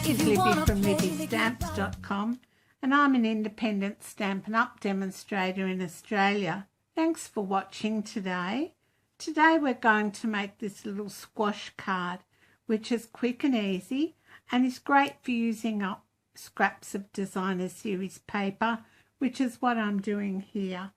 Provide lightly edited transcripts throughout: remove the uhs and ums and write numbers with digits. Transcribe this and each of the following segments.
is Libby from LibbyStamps.com, and I'm an independent Stampin' Up demonstrator in Australia. Thanks for watching today. Today we're going to make this little squash card, which is quick and easy and is great for using up scraps of designer series paper, which is what I'm doing here.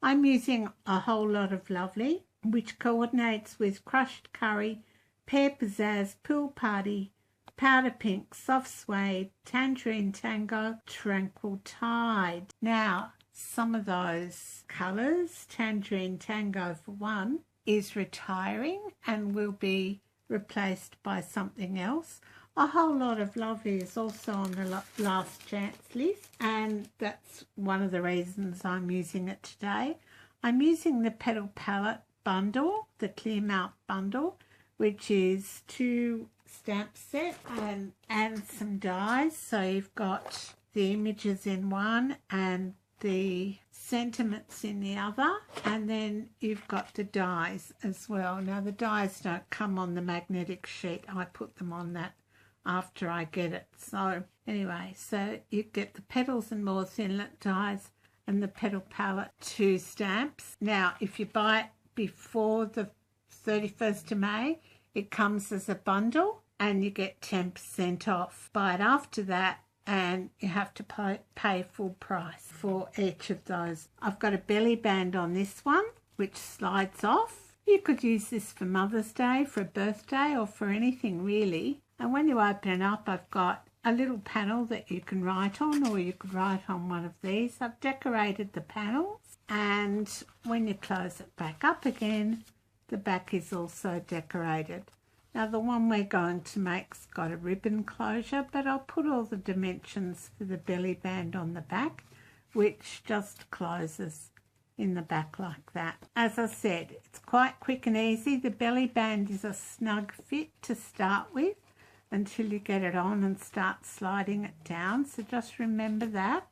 I'm using a whole lot of Lovely, which coordinates with Crushed Curry, Pear Pizzazz, Pool Party, Powder Pink, Soft Suede, Tangerine Tango, Tranquil Tide. Now, some of those colours, Tangerine Tango for one, is retiring and will be replaced by something else. A whole lot of Lovely is also on the last chance list, and that's one of the reasons I'm using it today. I'm using the Petal Palette bundle, the Clear Mount bundle, which is 2 stamp set and some dies. So you've got the images in one and the sentiments in the other, and then you've got the dies as well. Now the dies don't come on the magnetic sheet, I put them on that after I get it. So anyway, so you get the Petals and More Thinlit dies and the Petal Palette 2 stamps. Now if you buy it before the 31st of May, it comes as a bundle and you get 10% off. Buy it after that and you have to pay full price for each of those. I've got a belly band on this one, which slides off. You could use this for Mother's Day, for a birthday, or for anything really. And when you open it up, I've got a little panel that you can write on, or you could write on one of these. I've decorated the panels, and when you close it back up again, the back is also decorated. Now the one we're going to make's got a ribbon closure, but I'll put all the dimensions for the belly band on the back, which just closes in the back like that. As I said, it's quite quick and easy. The belly band is a snug fit to start with until you get it on and start sliding it down. So just remember that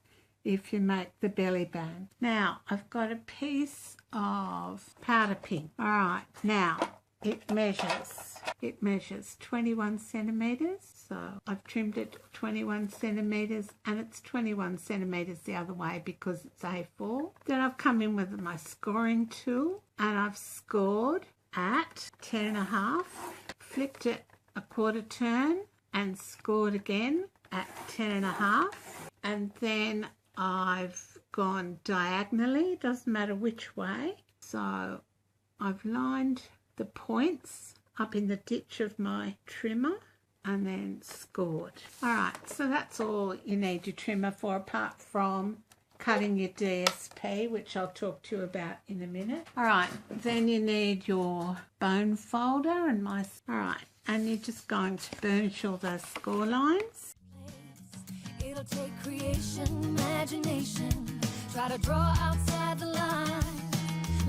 if you make the belly band. Now I've got a piece of powder pink. All right, now it measures 21 centimeters, so I've trimmed it 21 centimeters, and it's 21 centimeters the other way because it's A4. Then I've come in with my scoring tool and I've scored at 10.5, flipped it a quarter turn and scored again at 10.5, and then I've gone diagonally, doesn't matter which way. So I've lined the points up in the ditch of my trimmer and then scored. Alright, so that's all you need your trimmer for, apart from cutting your DSP, which I'll talk to you about in a minute. Alright, then you need your bone folder and alright, and you're just going to burnish all those score lines. It'll take creation, imagination, try to draw outside the line.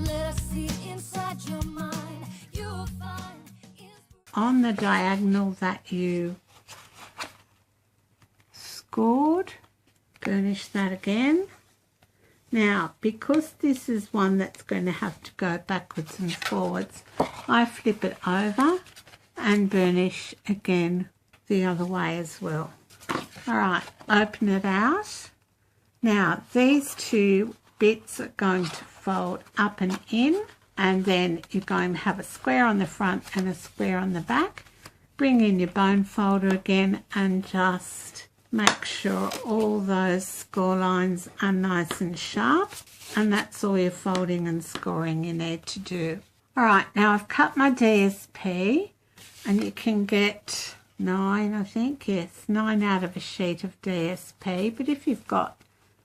Let us see inside your mind. You'll find on the diagonal that you scored, burnish that again. Now, because this is one that's going to have to go backwards and forwards, I flip it over and burnish again the other way as well. All right, open it out. Now, these 2 bits are going to fold up and in, and then you're going to have a square on the front and a square on the back. Bring in your bone folder again and just make sure all those score lines are nice and sharp, and that's all your folding and scoring you need to do. All right, now I've cut my DSP, and you can get 9, I think, yes, 9 out of a sheet of DSP, but if you've got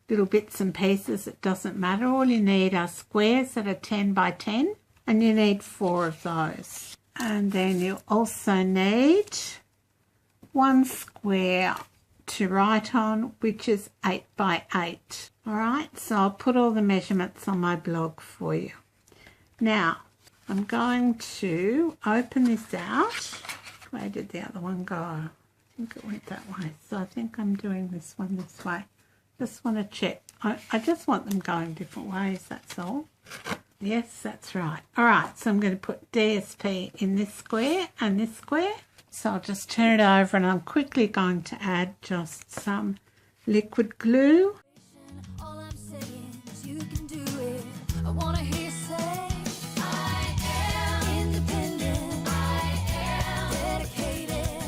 little bits and pieces, it doesn't matter. All you need are squares that are 10 by 10, and you need 4 of those. And then you also need 1 square to write on, which is 8 by 8. All right, so I'll put all the measurements on my blog for you. Now I'm going to open this out. Where did the other one go? I think it went that way, so I think I'm doing this one this way. Just want to check. I just want them going different ways, that's all. Yes, that's right. All right, so I'm going to put DSP in this square and this square. So I'll just turn it over and I'm quickly going to add just some liquid glue. All I'm saying is you can do it. I wanna hear you say, I am independent. I am dedicated.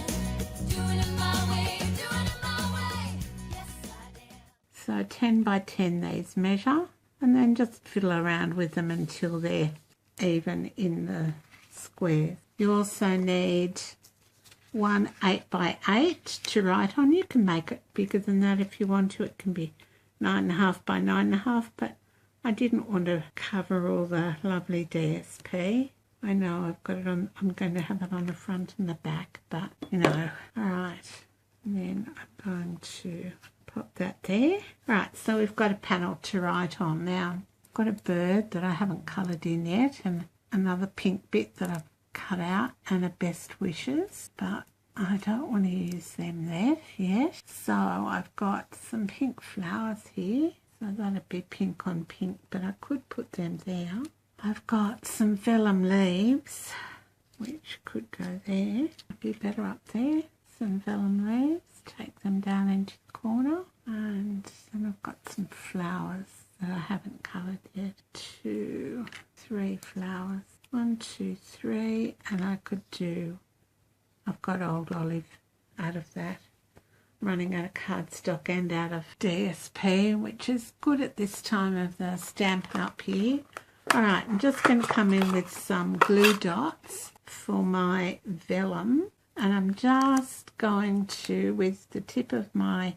Doing it my way, doing it my way. Yes, I am. So 10 by 10 these measure, and then just fiddle around with them until they're even in the square. You also need one 8 by 8 to write on. You can make it bigger than that if you want to. It can be 9.5 by 9.5, but I didn't want to cover all the lovely DSP. I know I've got it on, I'm going to have it on the front and the back, but you know. Alright, and then I'm going to pop that there. Right, so we've got a panel to write on now. I've got a bird that I haven't coloured in yet, and another pink bit that I've cut out, and a best wishes, but I don't want to use them there yet. So I've got some pink flowers here, so that'd be pink on pink, but I could put them there. I've got some vellum leaves, which could go there. It'd be better up there. Some vellum leaves, take them down into the corner, and then I've got some flowers that I haven't coloured yet. 2, 3 flowers. 1, 2, 3, and I could do, I've got old olive out of that, running out of cardstock and out of DSP, which is good at this time of the Stampin' Up here. Alright, I'm just going to come in with some glue dots for my vellum, and I'm just going to, with the tip of my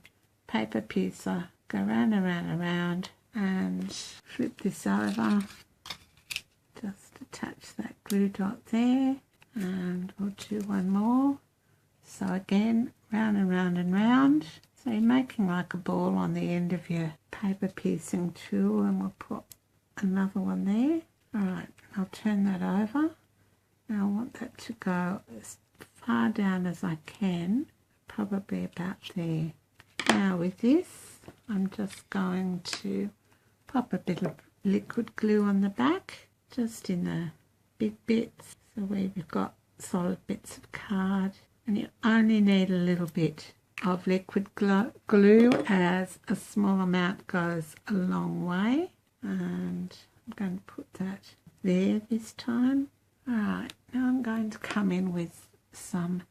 paper piercer, go round and round and round and flip this over. Just attach that glue dot there, and we'll do one more. So again, round and round and round. So you're making like a ball on the end of your paper piercing tool, and we'll put another one there. Alright, I'll turn that over. Now I want that to go as far down as I can, probably about there. Now with this, I'm just going to pop a bit of liquid glue on the back, just in the big bits, so where you've got solid bits of card, and you only need a little bit of liquid glue, as a small amount goes a long way. And I'm going to put that there this time. Alright, now I'm going to come in with some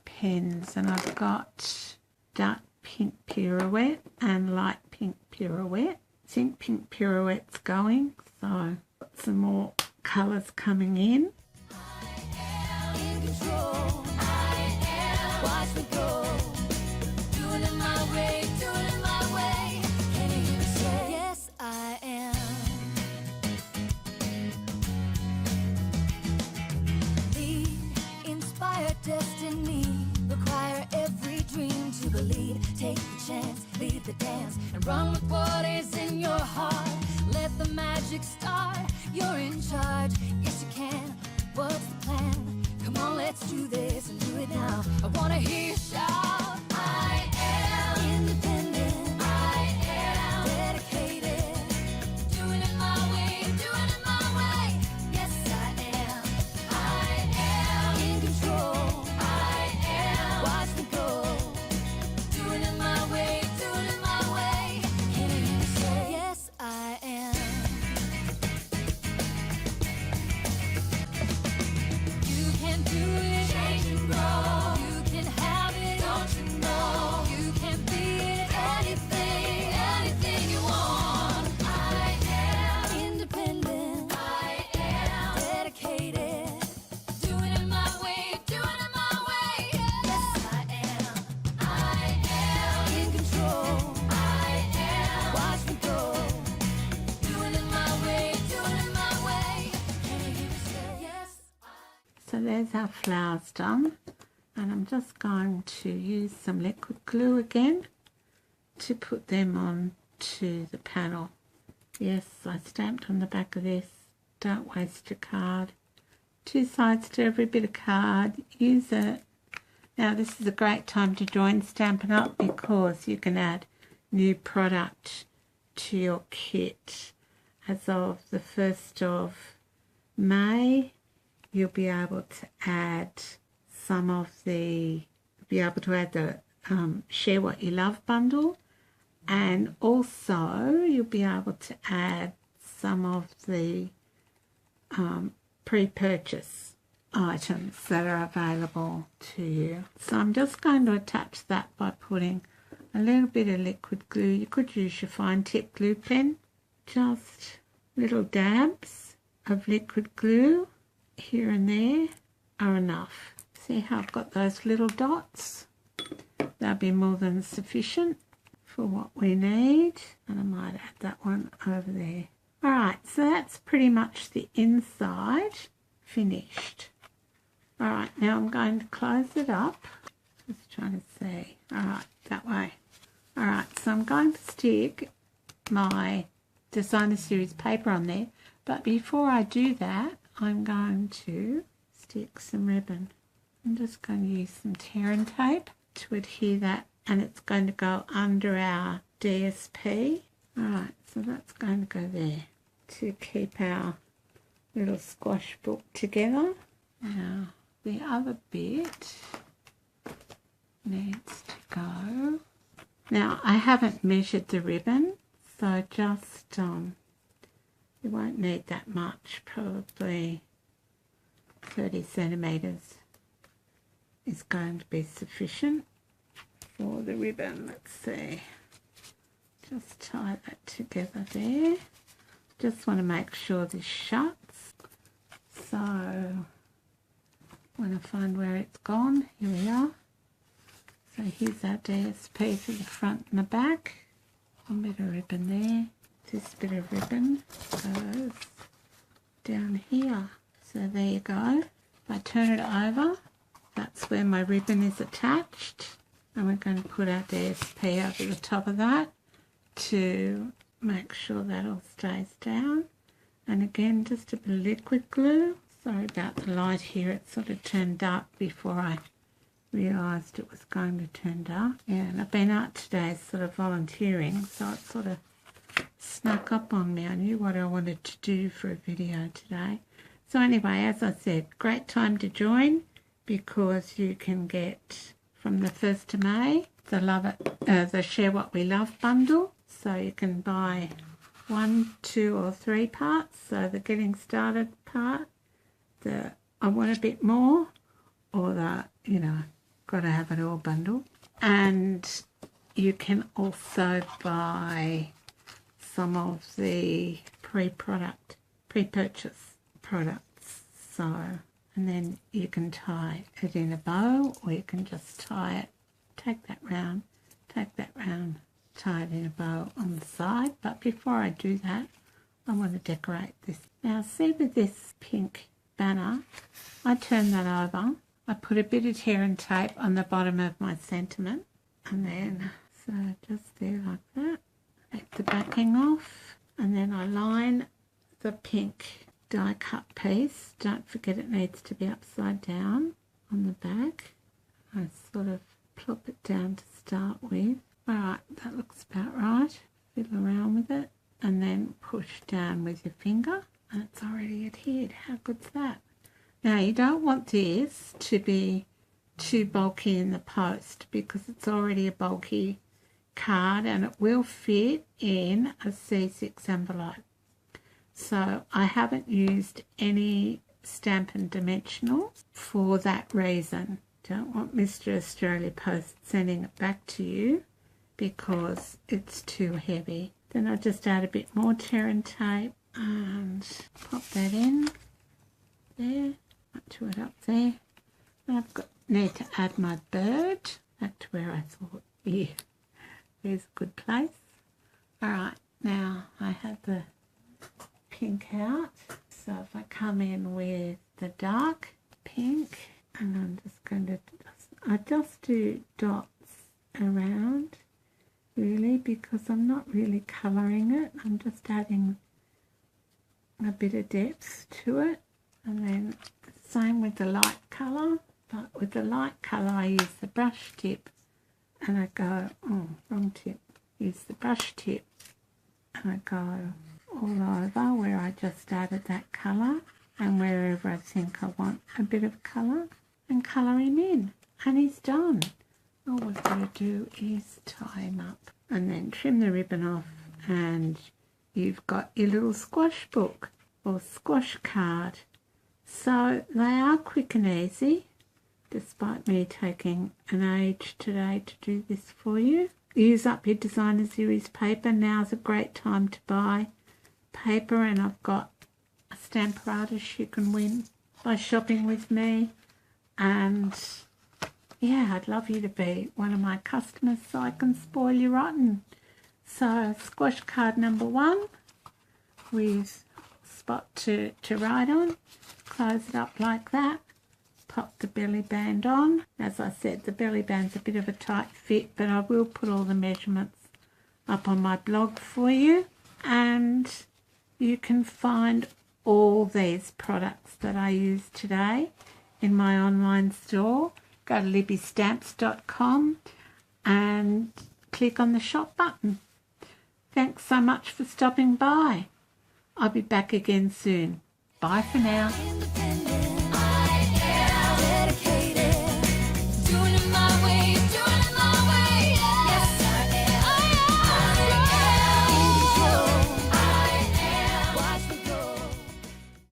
pens, and I've got dark pink pirouette and light pink pirouette. I think pink pirouette's going, so got some more colours coming in. I am in control. I am. Watch me go. Doing it my way, doing it my way. Can you hear me say, yes, I am. Lead, inspire destiny. Require every dream to believe. Take the chance, lead the dance, and run with what is in your heart. Let the magic start. You're in charge. Yes, you can. What's the plan? Come on, let's do this and do it now. I wanna hear you shout. I am independent. I am dedicated. Doing it my way, doing it my way. Yes, I am. I am in control. I am. Watch me go. Doing it my way, doing it my way. Can you hear me say, yes, I am. You can do it, change and grow. You can have it, don't you know? You can be it, anything, anything you want. I am independent. I am dedicated. Doing it my way, doing it my way. Yes, I am. I am in control. I am. Watch me go. Doing it my way, doing it my way. Can you hear me say, yes, So there's our flowers done, and I'm just going to use some liquid glue again to put them on to the panel. Yes, I stamped on the back of this. Don't waste your card. 2 sides to every bit of card. Use it. Now this is a great time to join Stampin' Up because you can add new product to your kit. As of the 1st of May, you'll be able to add some of the, be able to add the Share What You Love bundle, and also you'll be able to add some of the pre-purchase items that are available to you. So I'm just going to attach that by putting a little bit of liquid glue. You could use your fine tip glue pen. Just little dabs of liquid glue here and there are enough. See how I've got those little dots? That'll be more than sufficient for what we need. And I might add that one over there. Alright, so that's pretty much the inside finished. Alright, now I'm going to close it up. Just trying to see. Alright, that way. Alright, so I'm going to stick my Designer Series paper on there. But before I do that, I'm going to stick some ribbon. I'm just going to use some tear and tape to adhere that, and it's going to go under our DSP. Alright, so that's going to go there to keep our little squash book together. Now, the other bit needs to go. Now, I haven't measured the ribbon, so just, you won't need that much, probably 30 centimetres is going to be sufficient for the ribbon. Let's see, just tie that together there. Just want to make sure this shuts. So when I find where it's gone, here we are. So here's our DSP for the front and the back. One bit of ribbon there. This bit of ribbon goes down here. So there you go. If I turn it over, that's where my ribbon is attached. And we're going to put our DSP over the top of that to make sure that all stays down. And again, just a bit of liquid glue. Sorry about the light here, it sort of turned dark before I realised it was going to turn dark. Yeah, and I've been out today sort of volunteering, so it sort of snuck up on me. I knew what I wanted to do for a video today. So anyway, as I said, great time to join, because you can get from the 1st of May the Share What We Love bundle. So you can buy 1, 2 or 3 parts. So the getting started part, the I want a bit more, or the, you know, got to have it all bundle. And you can also buy some of the pre-purchase products. So, and then you can tie it in a bow, or you can just tie it, take that round, tie it in a bow on the side. But before I do that, I want to decorate this. Now see, with this pink banner, I turn that over, I put a bit of tear and tape on the bottom of my sentiment, and then, so just there like that, take the backing off, and then I line the pink die cut piece. Don't forget it needs to be upside down on the back. I sort of plop it down to start with. Alright, that looks about right. Fiddle around with it and then push down with your finger, and it's already adhered. How good's that? Now you don't want this to be too bulky in the post, because it's already a bulky card and it will fit in a C6 envelope. So I haven't used any Stampin' Dimensionals for that reason. Don't want Mr. Australia Post sending it back to you because it's too heavy. Then I'll just add a bit more tear and tape and pop that in there, up to it up there. And I've got need to add my bird back to where I thought, yeah, there's a good place. Alright, now I have the pink out, so if I come in with the dark pink, and I'm just going to, I just do dots around really, because I'm not really colouring it, I'm just adding a bit of depth to it. And then same with the light colour, but with the light colour I use the brush tip and I go, oh, wrong tip, use the brush tip and I go all over where I just added that colour, and wherever I think I want a bit of colour. and colour him in. And he's done. All we've got to do is tie him up and then trim the ribbon off, and you've got your little squash book or squash card. So they are quick and easy, despite me taking an age today to do this for you. Use up your designer series paper. Now's a great time to buy paper, and I've got a stamparatus you can win by shopping with me. And yeah, I'd love you to be one of my customers so I can spoil you rotten. So squash card number 1 with spot to write on. Close it up like that. Pop the belly band on. As I said, the belly band's a bit of a tight fit, but I will put all the measurements up on my blog for you. And you can find all these products that I use today in my online store. Go to libbystamps.com and click on the shop button. Thanks so much for stopping by. I'll be back again soon. Bye for now.